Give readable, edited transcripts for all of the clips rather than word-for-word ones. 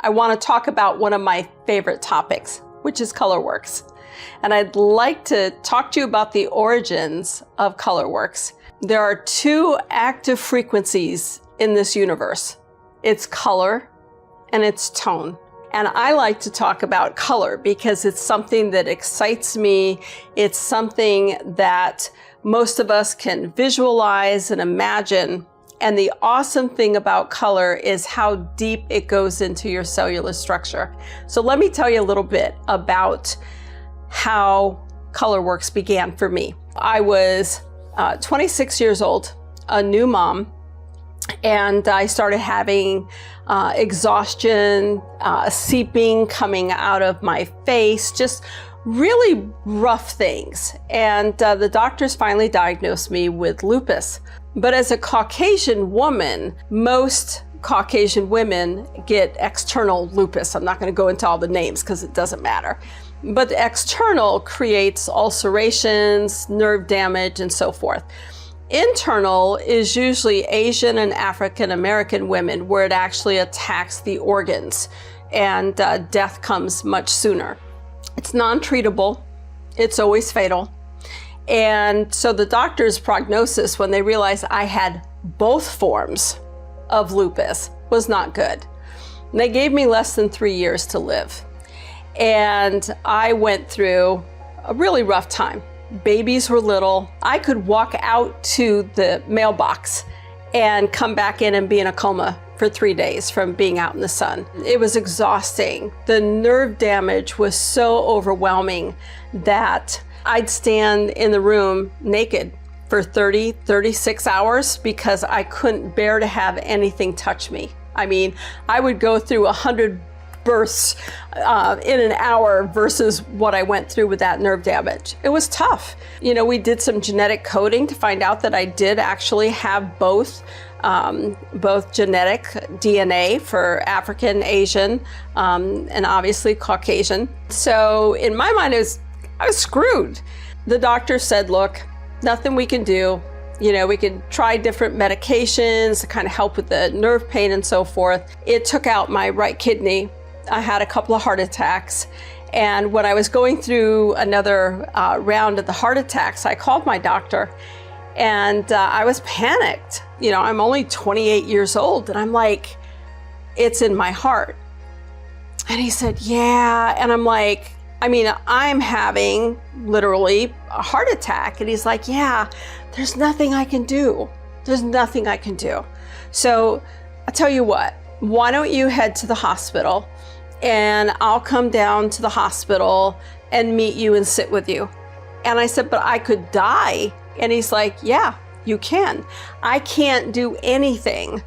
I want to talk about one of my favorite topics, which is colorworks. And I'd like to talk to you about the origins of colorworks. There are two active frequencies in this universe. It's color and it's tone. And I like to talk about color because it's something that excites me. It's something that most of us can visualize and imagine. And the awesome thing about color is how deep it goes into your cellular structure. So let me tell you a little bit about how colorworks began for me. I was 26 years old, a new mom, and I started having exhaustion, seeping coming out of my face, just really rough things. And the doctors finally diagnosed me with lupus. But as a Caucasian woman, most Caucasian women get external lupus. I'm not going to go into all the names because it doesn't matter. But the external creates ulcerations, nerve damage, and so forth. Internal is usually Asian and African American women, where it actually attacks the organs, and death comes much sooner. It's non-treatable. It's always fatal. And so the doctor's prognosis, when they realized I had both forms of lupus, was not good. And they gave me less than 3 years to live. And I went through a really rough time. Babies were little. I could walk out to the mailbox and come back in and be in a coma for 3 days from being out in the sun. It was exhausting. The nerve damage was so overwhelming that I'd stand in the room naked for 30, 36 hours because I couldn't bear to have anything touch me. I mean, I would go through 100 births in an hour versus what I went through with that nerve damage. It was tough. You know, we did some genetic coding to find out that I did actually have both genetic DNA for African, Asian, and obviously Caucasian. So in my mind, I was screwed. The doctor said, look, nothing we can do. You know, we could try different medications to kind of help with the nerve pain and so forth. It took out my right kidney. I had a couple of heart attacks. And when I was going through another round of the heart attacks, I called my doctor and I was panicked. You know, I'm only 28 years old and I'm like, it's in my heart. And he said, yeah. And I'm like, I mean, I'm having literally a heart attack. And he's like, yeah, there's nothing I can do. There's nothing I can do. So I'll tell you what, why don't you head to the hospital and I'll come down to the hospital and meet you and sit with you. And I said, but I could die. And he's like, yeah, you can. I can't do anything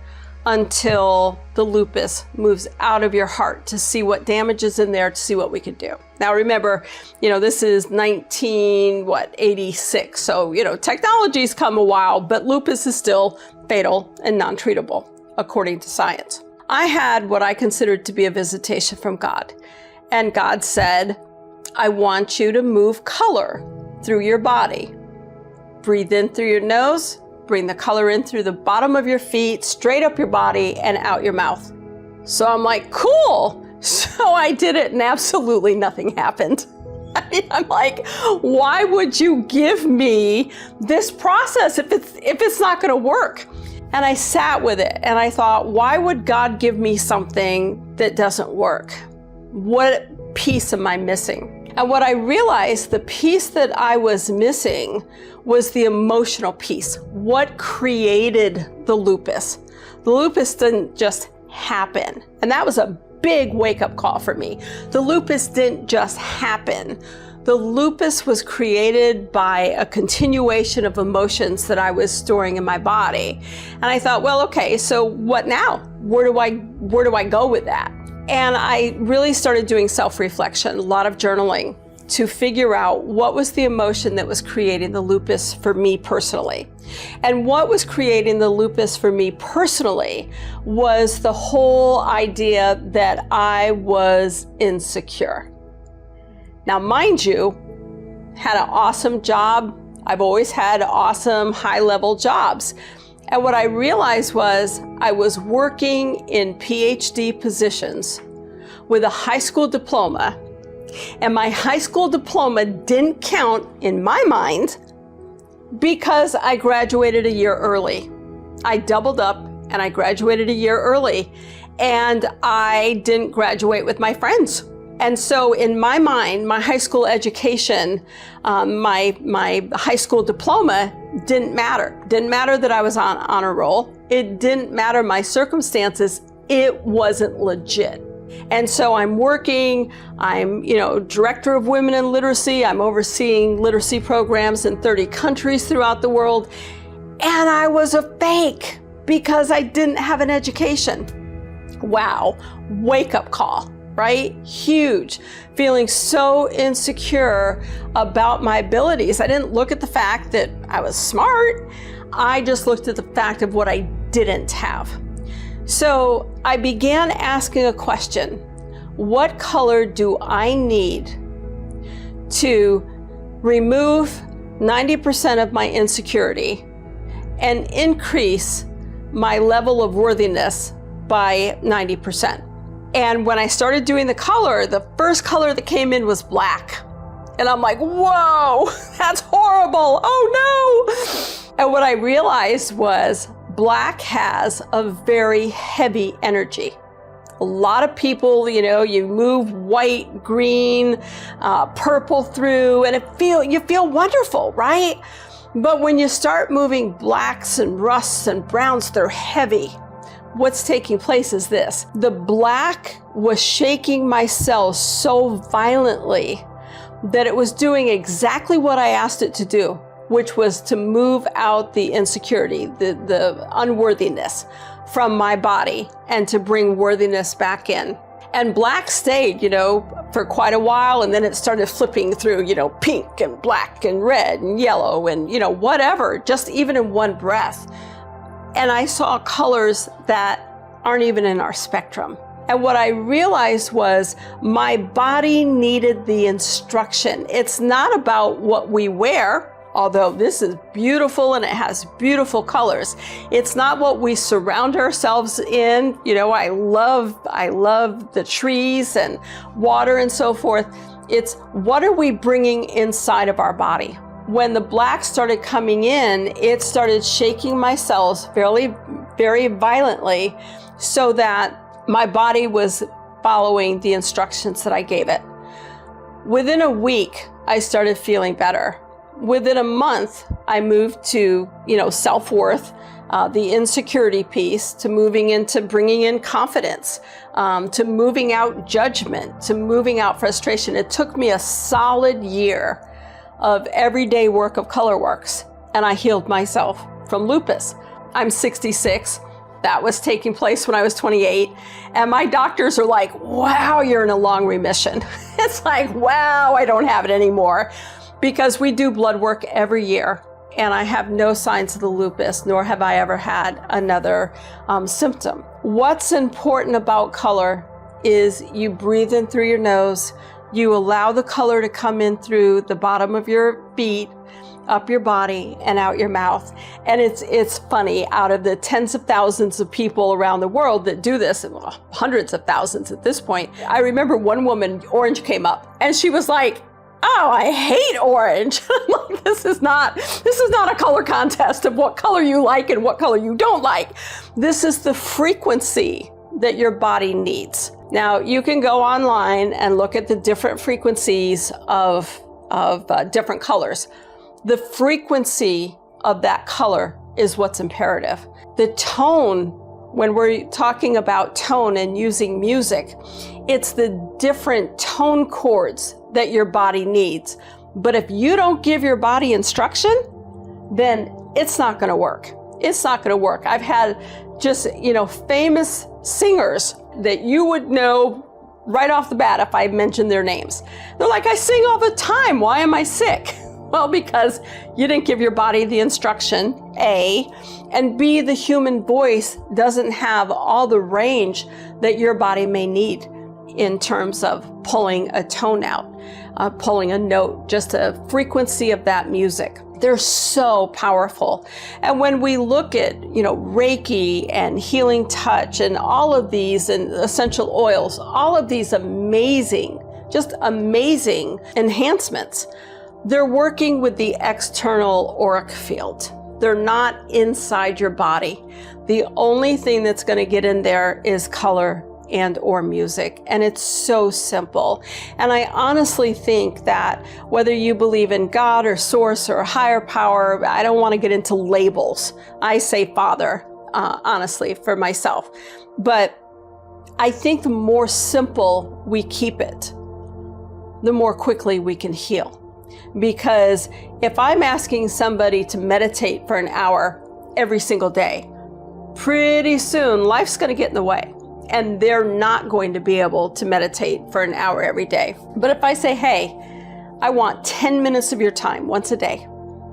until the lupus moves out of your heart to see what damage is in there, to see what we can do. Now remember, you know, this is 86. So, you know, technology's come a while, but lupus is still fatal and non-treatable, according to science. I had what I considered to be a visitation from God. And God said, I want you to move color through your body. Breathe in through your nose, bring the color in through the bottom of your feet, straight up your body and out your mouth. So I'm like, cool. So I did it and absolutely nothing happened. I mean, I'm like, why would you give me this process if it's not going to work? And I sat with it and I thought, why would God give me something that doesn't work? What piece am I missing? And what I realized, the piece that I was missing was the emotional piece. What created the lupus? The lupus didn't just happen. And that was a big wake-up call for me. The lupus didn't just happen. The lupus was created by a continuation of emotions that I was storing in my body. And I thought, well, okay, so what now? Where do I go with that? And I really started doing self-reflection, a lot of journaling, to figure out what was the emotion that was creating the lupus for me personally. And what was creating the lupus for me personally was the whole idea that I was insecure. Now, mind you, had an awesome job. I've always had awesome high-level jobs. And what I realized was I was working in PhD positions with a high school diploma, and my high school diploma didn't count in my mind because I graduated a year early. I doubled up and I graduated a year early, and I didn't graduate with my friends. And so in my mind, my high school education, my high school diploma didn't matter. Didn't matter that I was on honor roll. It didn't matter my circumstances. It wasn't legit. And so I'm working, I'm, director of women in literacy. I'm overseeing literacy programs in 30 countries throughout the world. And I was a fake because I didn't have an education. Wow, wake up call. Right? Huge. Feeling so insecure about my abilities. I didn't look at the fact that I was smart. I just looked at the fact of what I didn't have. So I began asking a question. What color do I need to remove 90% of my insecurity and increase my level of worthiness by 90%? And when I started doing the color, the first color that came in was black. And I'm like, whoa, that's horrible. Oh no. And what I realized was black has a very heavy energy. A lot of people, you move white, green, purple through, and you feel wonderful, right? But when you start moving blacks and rusts and browns, they're heavy. What's taking place is this. The black was shaking my cells so violently that it was doing exactly what I asked it to do, which was to move out the insecurity, the unworthiness from my body and to bring worthiness back in. And black stayed, for quite a while, and then it started flipping through, pink and black and red and yellow and, whatever, just even in one breath. And I saw colors that aren't even in our spectrum. And what I realized was my body needed the instruction. It's not about what we wear, although this is beautiful and it has beautiful colors. It's not what we surround ourselves in. I love the trees and water and so forth. It's what are we bringing inside of our body? When the black started coming in, it started shaking my cells very, very violently so that my body was following the instructions that I gave it. Within a week, I started feeling better. Within a month, I moved to, self-worth, the insecurity piece, to moving into bringing in confidence, to moving out judgment, to moving out frustration. It took me a solid year of everyday work of ColorWorks, and I healed myself from lupus. I'm 66. That was taking place when I was 28. And my doctors are like, wow, you're in a long remission. It's like, wow, I don't have it anymore. Because we do blood work every year, and I have no signs of the lupus, nor have I ever had another symptom. What's important about color is you breathe in through your nose, you allow the color to come in through the bottom of your feet, up your body, and out your mouth. And it's funny, out of the tens of thousands of people around the world that do this, hundreds of thousands at this point, I remember one woman, orange came up, and she was like, oh, I hate orange. I'm like, this is not a color contest of what color you like and what color you don't like. This is the frequency that your body needs. Now, you can go online and look at the different frequencies of different colors. The frequency of that color is what's imperative. The tone, when we're talking about tone and using music, it's the different tone chords that your body needs. But if you don't give your body instruction, then it's not going to work. It's not going to work. I've had just, famous singers that you would know right off the bat if I mentioned their names. They're like, I sing all the time. Why am I sick? Well, because you didn't give your body the instruction, A, and B, the human voice doesn't have all the range that your body may need in terms of pulling a tone out, pulling a note, just a frequency of that music. They're so powerful. And when we look at, Reiki and healing touch and all of these and essential oils, all of these amazing, just amazing enhancements, they're working with the external auric field. They're not inside your body. The only thing that's going to get in there is color and or music. And it's so simple. And I honestly think that whether you believe in God or source or higher power, I don't want to get into labels. I say Father, honestly, for myself. But I think the more simple we keep it, the more quickly we can heal. Because if I'm asking somebody to meditate for an hour every single day, pretty soon life's going to get in the way. And they're not going to be able to meditate for an hour every day. But if I say, hey, I want 10 minutes of your time once a day,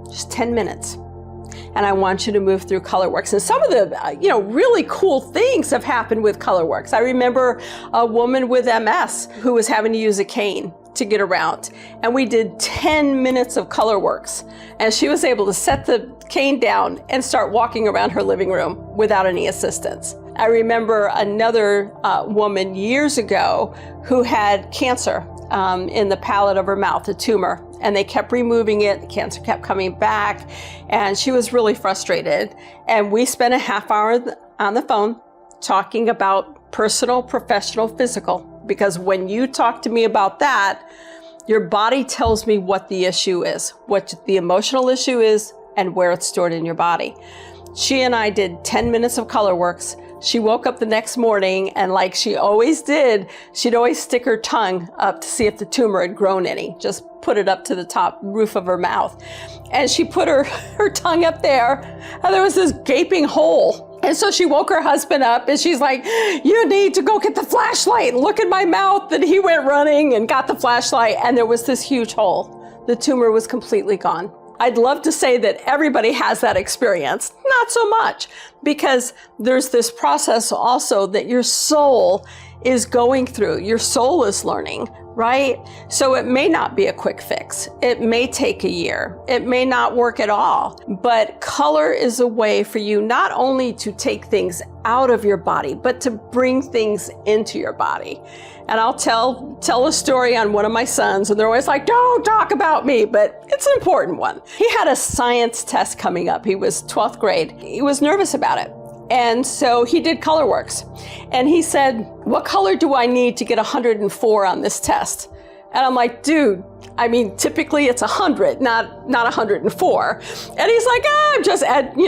just 10 minutes. And I want you to move through ColorWorks. And some of the, really cool things have happened with ColorWorks. I remember a woman with MS who was having to use a cane to get around. And we did 10 minutes of ColorWorks. And she was able to set the cane down and start walking around her living room without any assistance. I remember another woman years ago who had cancer in the palate of her mouth, a tumor, and they kept removing it. The cancer kept coming back, and she was really frustrated. And we spent a half hour on the phone talking about personal, professional, physical, because when you talk to me about that, your body tells me what the issue is, what the emotional issue is, and where it's stored in your body. She and I did 10 minutes of ColorWorks. She woke up the next morning, and like she always did, she'd always stick her tongue up to see if the tumor had grown any, just put it up to the top roof of her mouth. And she put her tongue up there, and there was this gaping hole. And so she woke her husband up, and she's like, you need to go get the flashlight and look in my mouth. And he went running and got the flashlight, and there was this huge hole. The tumor was completely gone. I'd love to say that everybody has that experience. Not so much, because there's this process also that your soul is going through. Your soul is learning, right? So it may not be a quick fix. It may take a year. It may not work at all. But color is a way for you not only to take things out of your body, but to bring things into your body. And I'll tell a story on one of my sons, and they're always like, don't talk about me, but it's an important one. He had a science test coming up. He was 12th grade. He was nervous about it. And so he did ColorWorks. And he said, what color do I need to get 104 on this test? And I'm like, dude, typically it's 100, not 104. And he's like, I'm just edging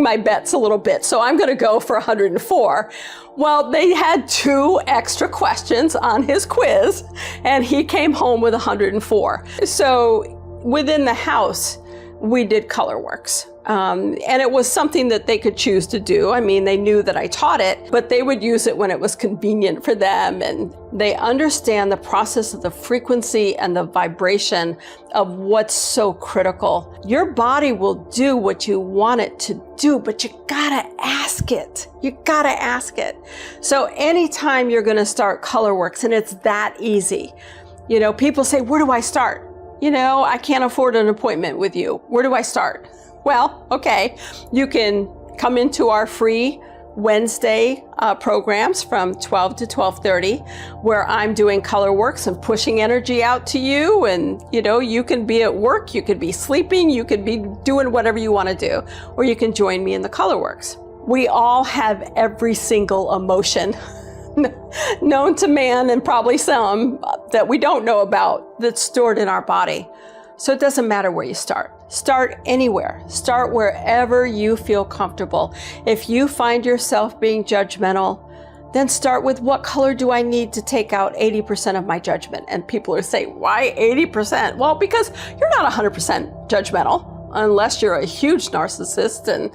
my bets a little bit. So I'm going to go for 104. Well, they had 2 extra questions on his quiz, and he came home with 104. So within the house, we did ColorWorks. And it was something that they could choose to do. They knew that I taught it, but they would use it when it was convenient for them. And they understand the process of the frequency and the vibration of what's so critical. Your body will do what you want it to do, but you gotta ask it. You gotta ask it. So anytime you're gonna start ColorWorks, and it's that easy, people say, where do I start? I can't afford an appointment with you. Where do I start? Well, okay, you can come into our free Wednesday programs from 12 to 12:30, where I'm doing ColorWorks and pushing energy out to you. And, you can be at work, you could be sleeping, you could be doing whatever you want to do, or you can join me in the ColorWorks. We all have every single emotion known to man, and probably some that we don't know about, that's stored in our body. So it doesn't matter where you start. Start anywhere. Start wherever you feel comfortable. If you find yourself being judgmental, then start with, what color do I need to take out 80% of my judgment? And people are saying, why 80%? Well, because you're not 100% judgmental. Unless you're a huge narcissist, and,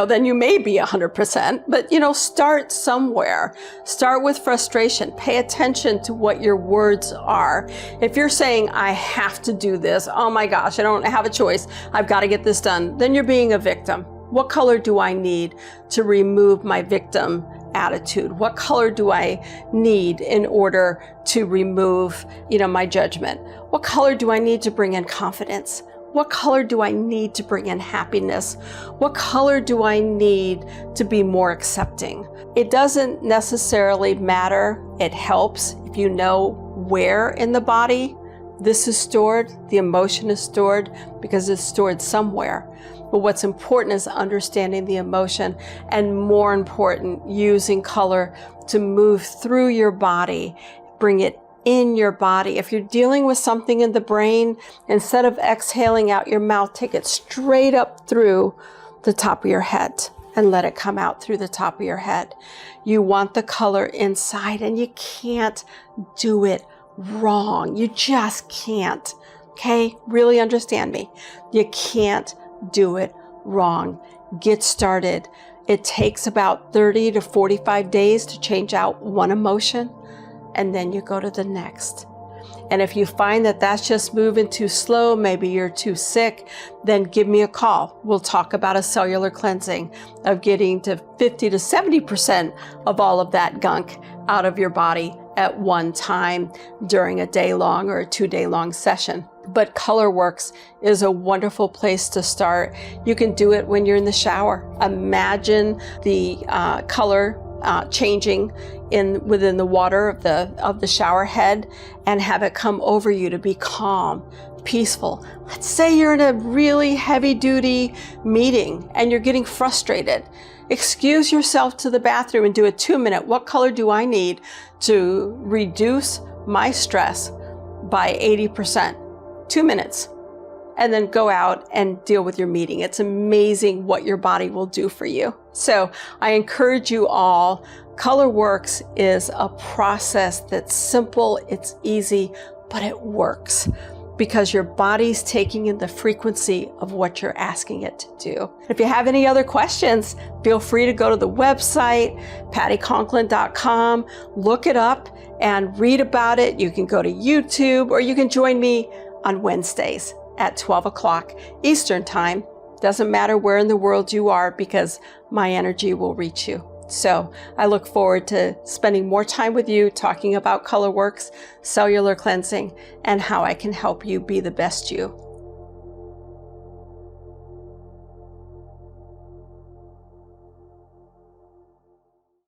then you may be 100%, but, start somewhere. Start with frustration. Pay attention to what your words are. If you're saying, I have to do this, oh my gosh, I don't have a choice, I've got to get this done, then you're being a victim. What color do I need to remove my victim attitude? What color do I need in order to remove, my judgment? What color do I need to bring in confidence? What color do I need to bring in happiness? What color do I need to be more accepting? It doesn't necessarily matter. It helps if you know where in the body this is stored, the emotion is stored, because it's stored somewhere. But what's important is understanding the emotion, and more important, using color to move through your body, bring it in your body. If you're dealing with something in the brain, instead of exhaling out your mouth, take it straight up through the top of your head and let it come out through the top of your head. You want the color inside, and you can't do it wrong. You just can't. Okay? Really understand me. You can't do it wrong. Get started. It takes about 30 to 45 days to change out one emotion, and then you go to the next. And if you find that that's just moving too slow, maybe you're too sick, then give me a call. We'll talk about a cellular cleansing of getting to 50 to 70% of all of that gunk out of your body at one time during a day-long or a 2-day-long session. But ColorWorks is a wonderful place to start. You can do it when you're in the shower. Imagine the color changing within the water of the shower head, and have it come over you to be calm, peaceful. Let's say you're in a really heavy-duty meeting and you're getting frustrated. Excuse yourself to the bathroom and do a 2-minute. What color do I need to reduce my stress by 80%? 2 minutes. And then go out and deal with your meeting. It's amazing what your body will do for you. So I encourage you all, ColorWorks is a process that's simple, it's easy, but it works because your body's taking in the frequency of what you're asking it to do. If you have any other questions, feel free to go to the website, patticonklin.com, look it up and read about it. You can go to YouTube, or you can join me on Wednesdays at 12 o'clock Eastern Time. Doesn't matter where in the world you are, because my energy will reach you. So I look forward to spending more time with you talking about ColorWorks, cellular cleansing, and how I can help you be the best you.